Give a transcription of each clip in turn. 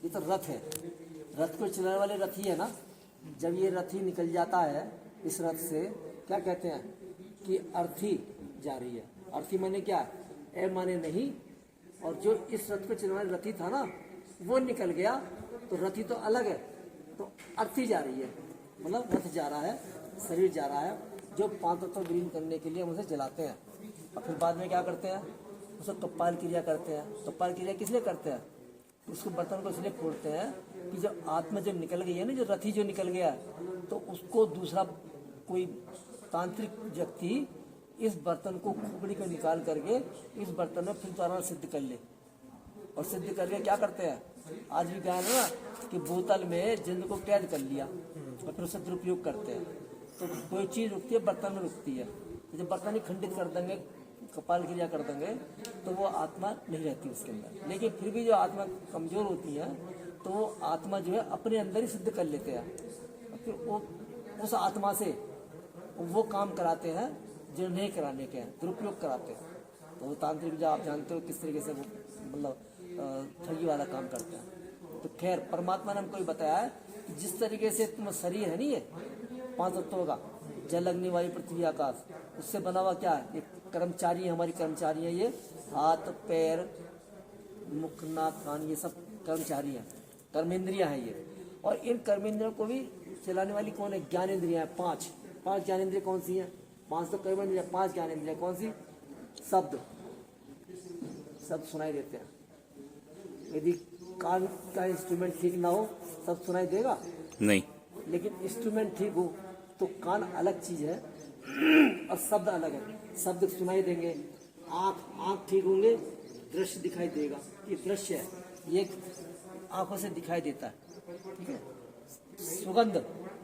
ये तो रथ है, रथ को चलाने वाले रथी है ना। जब ये रथी निकल जाता है इस रथ से, क्या कहते हैं कि अर्थी जा रही है। अर्थी माने क्या, ए माने नहीं, और जो इस रथ को चलाने वाला रथी था ना वो निकल गया, तो रथी तो अलग है, तो अर्थी जा रही है, मतलब रथ जा रहा है, शरीर जा रहा है, जो पांच तत्व विलीन करने के लिए हम उसे जलाते हैं। और फिर बाद में क्या करते हैं, उसे कपाल क्रिया करते हैं। कपाल क्रिया किस लिए करते हैं, उसको बर्तन को इसलिए फोड़ते हैं कि जो आत्मा जो निकल गई है ना, जो रथी जो निकल गया, तो उसको दूसरा कोई तांत्रिक व्यक्ति इस बर्तन को खोपड़ी को निकाल करके इस बर्तन में फिर दोबारा सिद्ध कर ले। और सिद्ध करके क्या करते हैं, आज भी कहा है ना कि बोतल में जिंद को कैद कर लिया और फिर उसे दुरुपयोग करते हैं। तो कोई चीज़ रुकती है, बर्तन में रुकती है। तो जब बर्तन ही खंडित कर देंगे, कपाल क्रिया कर देंगे, तो वो आत्मा नहीं रहती उसके अंदर। लेकिन फिर भी जो आत्मा कमजोर होती है, तो वो आत्मा जो है अपने अंदर ही सिद्ध कर लेते हैं। फिर वो उस आत्मा से वो काम कराते हैं जो नहीं कराने के हैं, दुरुपयोग कराते हैं। तो वो तांत्रिक जो आप जानते हो किस तरीके से वो मतलब ठगी वाला काम करते हैं। तो खैर परमात्मा ने हमको ये बताया है कि जिस तरीके से तुम शरीर है नहीं है पांच तत्वों का, जल अग्नि वायु पृथ्वी आकाश, उससे बना हुआ क्या है, ये कर्मचारी है, हमारी कर्मचारी है। ये हाथ पैर मुख नाक कान ये सब कर्मचारी है, कर्मेंद्रियां हैं ये। और इन कर्मेंद्रियों को भी चलाने वाली कौन है, ज्ञानेंद्रियां हैं। पांच ज्ञानेंद्रियां कौन सी हैं, पांच तो कर्मेंद्रियां, पांच ज्ञानेंद्रियां कौन सी, शब्द सुनाई देते हैं। यदि कान का इंस्ट्रूमेंट ठीक ना हो सब सुनाई देगा नहीं, लेकिन इंस्ट्रूमेंट ठीक हो तो कान अलग चीज है और शब्द अलग है। शब्द सुनाई देंगे, आंख ठीक होंगे, दृश्य दिखाई देगा। ये दृश्य है, ये आंखों से दिखाई देता है, ठीक है। सुगंध,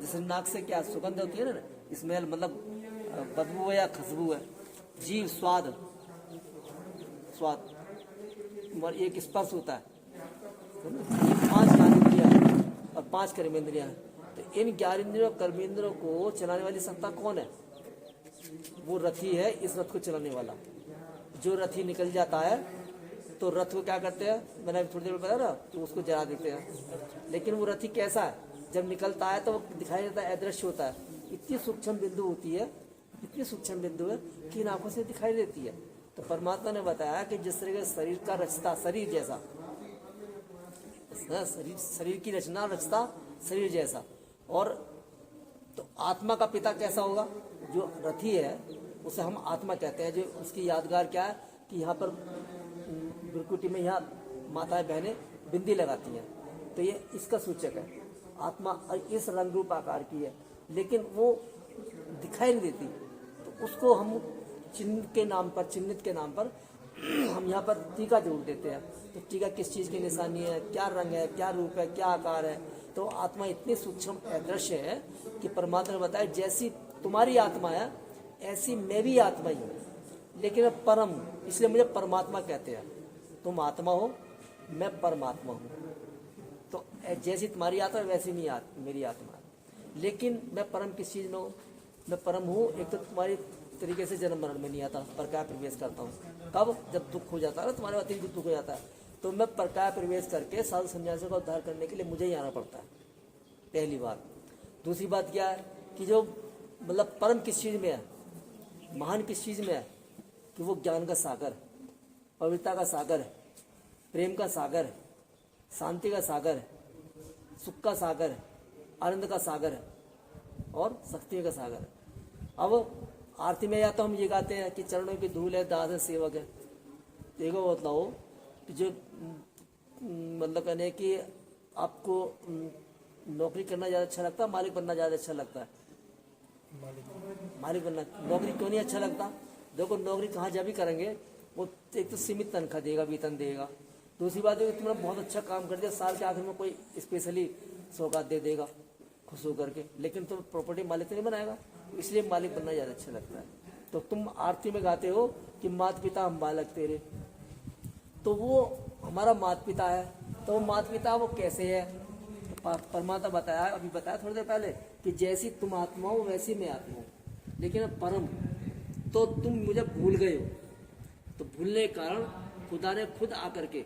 जैसे नाक से क्या सुगंध होती है ना, स्मेल मतलब बदबू है या खुशबू है। जीव स्वाद और एक स्पर्श होता है। पांच ज्ञानेंद्रियां हैं और पांच कर्मेंद्रियां हैं। तो इन ज्ञानेंद्रियों कर्मेंद्रियों को चलाने वाली सत्ता कौन है, वो रथी है, इस रथ को चलाने वाला। जो रथी निकल जाता है तो रथ को क्या करते हैं, मैंने थोड़ी देर में बताया ना, तो उसको जला देते हैं। लेकिन वो रथी कैसा है, जब निकलता है तो वो दिखाई देता है, अदृश्य होता है। इतनी सूक्ष्म बिंदु होती है, इतनी सूक्ष्म बिंदु है कि इन आंखों से दिखाई देती है। तो परमात्मा ने बताया कि जिस तरह के शरीर का रचता, शरीर जैसा शरीर की रचना रचता शरीर जैसा, और तो आत्मा का पिता कैसा होगा, जो रथी है उसे हम आत्मा कहते हैं। जो उसकी यादगार क्या है कि यहाँ पर भ्रुकुटी में यहाँ माताएं बहनें बिंदी लगाती हैं, तो ये इसका सूचक है। आत्मा इस रंग रूप आकार की है, लेकिन वो दिखाई नहीं देती, तो उसको हम चिन्ह के नाम पर, चिन्हित के नाम पर हम यहाँ पर टीका जोड़ देते हैं। तो टीका किस चीज़ की निशानी है, क्या रंग है, क्या रूप है, क्या आकार है। तो आत्मा इतनी सूक्ष्म अदृश्य है कि परमात्मा ने बताया जैसी तुम्हारी आत्मा है ऐसी मैं भी आत्मा ही हूँ, लेकिन मैं परम, इसलिए मुझे परमात्मा कहते हैं। तुम आत्मा हो, मैं परमात्मा हूँ। तो जैसी तुम्हारी आत्मा वैसी मेरी आत्मा है। लेकिन मैं परम किस चीज़ में हूँ, मैं परम हूँ एक तो तुम्हारी तरीके से जन्म मरण में नहीं आता, प्रकाय प्रवेश करता हूँ। कब, जब दुख हो जाता है ना, तुम्हारे अतिरिक्त दुख हो जाता है, तो मैं प्रकाय प्रवेश करके साधु संन्यासियों का उद्धार करने के लिए मुझे ही आना पड़ता है, पहली बात। दूसरी बात क्या है कि जो मतलब परम किस चीज़ में है, महान किस चीज़ में है, कि वो ज्ञान का सागर, पवित्रता का सागर है, प्रेम का सागर है, शांति का सागर है, सुख का सागर है, आनंद का सागर है और शक्ति का सागर है। अब आरती में या तो हम ये गाते हैं कि चरणों की धूल है, दास है, सेवक है। देखो बताओ कि जो मतलब कहने कि आपको नौकरी करना ज़्यादा अच्छा लगता है, मालिक बनना ज़्यादा अच्छा लगता है? मालिक बनना। नौकरी क्यों नहीं अच्छा लगता? देखो नौकरी कहाँ जब भी करेंगे वो एक तो सीमित तनख्वाह देगा, वेतन देगा। दूसरी बात है कि तुमने बहुत अच्छा काम कर दिया, साल के आखिर में कोई स्पेशली सौगात दे देगा खुश होकर के, लेकिन तुम प्रॉपर्टी मालिक तो नहीं बनाएगा, इसलिए मालिक बनना ज़्यादा अच्छा लगता है। तो तुम आरती में गाते हो कि माता पिता हम बालक तेरे, तो वो हमारा माता पिता है। तो वो माता पिता वो कैसे है? परमात्मा बताया, अभी बताया थोड़ी देर पहले कि जैसी तुम आत्मा हो वैसी मैं आत्मा हूँ, लेकिन परम तो तुम मुझे भूल गए हो। तो भूलने के कारण खुदा ने खुद आकर के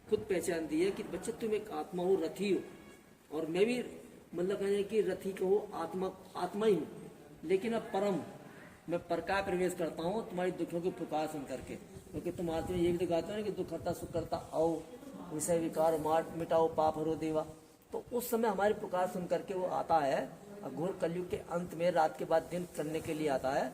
खुद पहचान दी है कि बच्चे तुम एक आत्मा हो, रथी हो, और मैं भी मतलब कहने कि रथी को हो, आत्मा ही हूँ, लेकिन अब परम मैं पर का प्रवेश करता हूँ तुम्हारी दुखों की पुकार सुन करके, क्योंकि तुम आते हो ये भी दिखाते हो ना कि दुख करता सुख करता आओ, विषय विकार मिटाओ पाप हरो देवा। तो उस समय हमारी पुकार सुन करके वो आता है, घोर कलयुग के अंत में रात के बाद दिन करने के लिए आता है।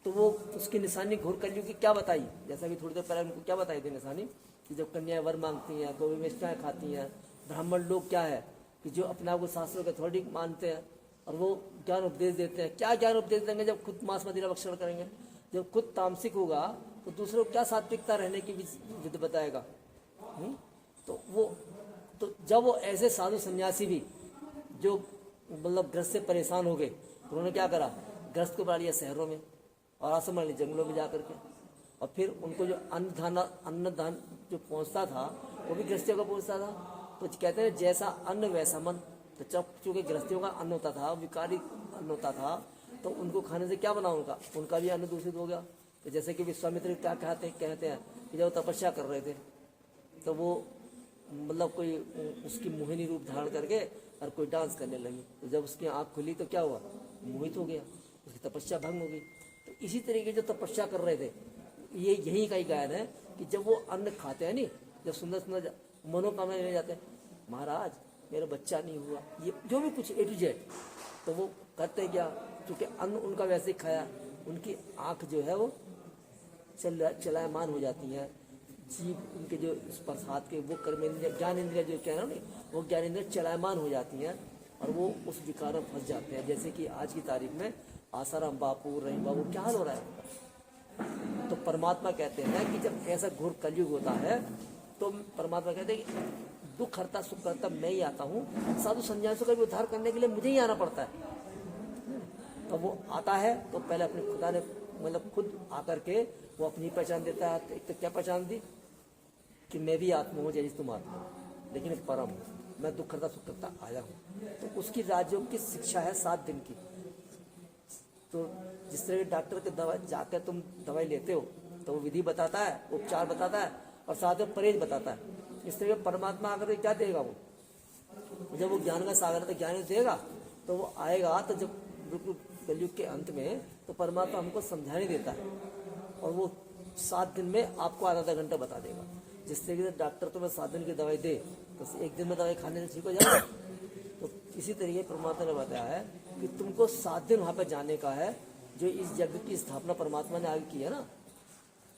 तो वो उसकी निशानी घोर कलयुग की क्या बताई, जैसा कि थोड़ी देर पहले उनको क्या बताई थी निशानी, कि जब कन्याएं वर मांगती हैं, गोभी मिष्टाएं खाती हैं, ब्राह्मण लोग क्या है कि जो अपने आप को शास्त्रों के अथॉरिटी मानते हैं और वो ज्ञान उपदेश देते हैं। क्या ज्ञान उपदेश देंगे जब खुद मांस मदिरा भक्षण करेंगे? जब खुद तामसिक होगा तो दूसरों को क्या सात्विकता रहने की विधि बताएगा? तो जब वो ऐसे साधु सन्यासी भी जो मतलब ग्रस्त से परेशान हो गए, उन्होंने क्या करा, ग्रस्त को बुला लिया शहरों में और आश्रम बना लिया जंगलों में जा करके, और फिर उनको जो अन्नदान जो पहुंचता था वो भी गृहस्थियों का पहुंचता था। तो कहते हैं जैसा अन्न वैसा मन। तो चूंकि गृहस्थियों का अन्न होता था, विकारी अन्न होता था, तो उनको खाने से क्या बना, उनका भी अन्न दूषित हो गया। तो जैसे कि विश्वामित्र क्या कहते हैं कि जब तपस्या कर रहे थे तो वो मतलब कोई उसकी मोहिनी रूप धारण करके और कोई डांस करने लगी, तो जब उसकी आंख खुली तो क्या हुआ, मोहित हो गया, उसकी तपस्या भंग हो गई। तो इसी तरीके जो तपस्या कर रहे थे, ये यही का ही गायन है कि जब वो अन्न खाते हैं नहीं, जब सुंदर सुंदर मनोकामना लेने जाते हैं, महाराज मेरा बच्चा नहीं हुआ, ये जो भी कुछ A to Z, तो वो करते क्या, क्योंकि अन्न उनका वैसे ही खाया, उनकी आंख जो है वो चलायमान हो जाती है, जीव उनके जो स्पर्श हाथ के वो कर्म इंद्रिया ज्ञान इंद्रिया जो कह रहे हो नहीं, वो ज्ञान इंद्रिया चलायमान हो जाती हैं और वो उस विकार में फंस जाते हैं। जैसे कि आज की तारीख में आसाराम बापू, रहीम बाबू, क्या हाल हो रहा है। तो परमात्मा कहते हैं कि जब ऐसा घोर कलयुग होता है तो परमात्मा कहते हैं कि दुख हरता सुख करता मैं ही आता हूँ, साधु संन्यासियों का भी उद्धार करने के लिए मुझे ही आना पड़ता है। तो वो आता है तो पहले अपने खुदा ने मतलब खुद आकर के वो अपनी पहचान देता है। एक तो क्या पहचान दी कि मैं भी आत्मा हूँ जैसे तुम आत्मा, लेकिन परम मैं दुख करता सुख करता आया हूँ। तो उसकी राजयोग की शिक्षा है 7 दिन की। तो जिस तरह के डॉक्टर के दवा जाकर तुम दवाई लेते हो तो वो विधि बताता है, उपचार बताता है और साथ में परहेज बताता है। इस तरह परमात्मा आकर क्या देगा, वो जब वो ज्ञान का सागर तो ज्ञान देगा, तो वो आएगा तो जब बिल्कुल कलयुग के अंत में तो परमात्मा हमको समझाने देता है और वो 7 दिन में आपको आधा घंटा बता देगा। जिस तरीके से डॉक्टर तुम्हें 7 दिन की दवाई दे तो 1 दिन में दवाई खाने से ठीक हो जाएगा, तो इसी तरीके परमात्मा ने बताया है कि तुमको 7 दिन वहां पर जाने का है। जो इस जगत की स्थापना परमात्मा ने आगे की है ना,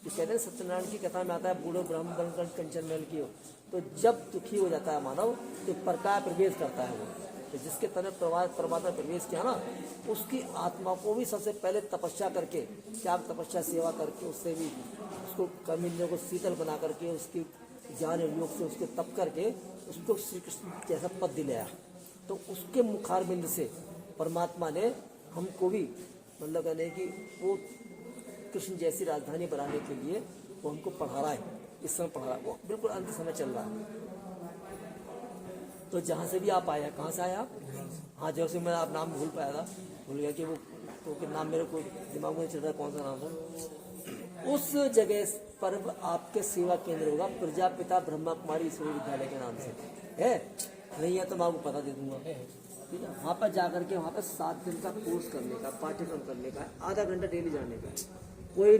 जो कहते हैं सत्यनारायण की कथा में आता है बूढ़ो ब्रह्म बनकर कंचन महल की हो, तो जब दुखी हो जाता है मानव तो प्रकाश प्रवेश करता है वो। तो जिसके तने परमात्मा प्रवेश किया ना, उसकी आत्मा को भी सबसे पहले तपस्या करके, त्याग तपस्या सेवा करके, उससे भी उसको कर्म इंद्रियों को शीतल बना करके, उसकी ज्ञान योग से उसके तप करके उसको श्री कृष्ण जैसा पद दिलाया। तो उसके मुखारबिंद से परमात्मा ने हमको भी मतलब कहने कि वो कृष्ण जैसी राजधानी बनाने के लिए वो हमको पढ़ा रहा है। इस समय पढ़ा रहा है, वो बिल्कुल अंत समय चल रहा है। तो जहाँ से भी आप आए हैं, कहाँ से आए आप? हाँ, जैसे मैं आप नाम भूल पाया था, भूल गया कि वो तो नाम मेरे को दिमाग में चल रहा है, कौन सा नाम था। उस जगह पर आपके सेवा केंद्र होगा प्रजापिता ब्रह्मा कुमारी ईश्वरी विद्यालय के नाम से है। नहीं है तो मैं आपको पता दे दूंगा, ठीक है। वहाँ पर जाकर के वहाँ पर 7 दिन का कोर्स करने का, पाठ्यक्रम करने का, आधा घंटा डेली जाने का, कोई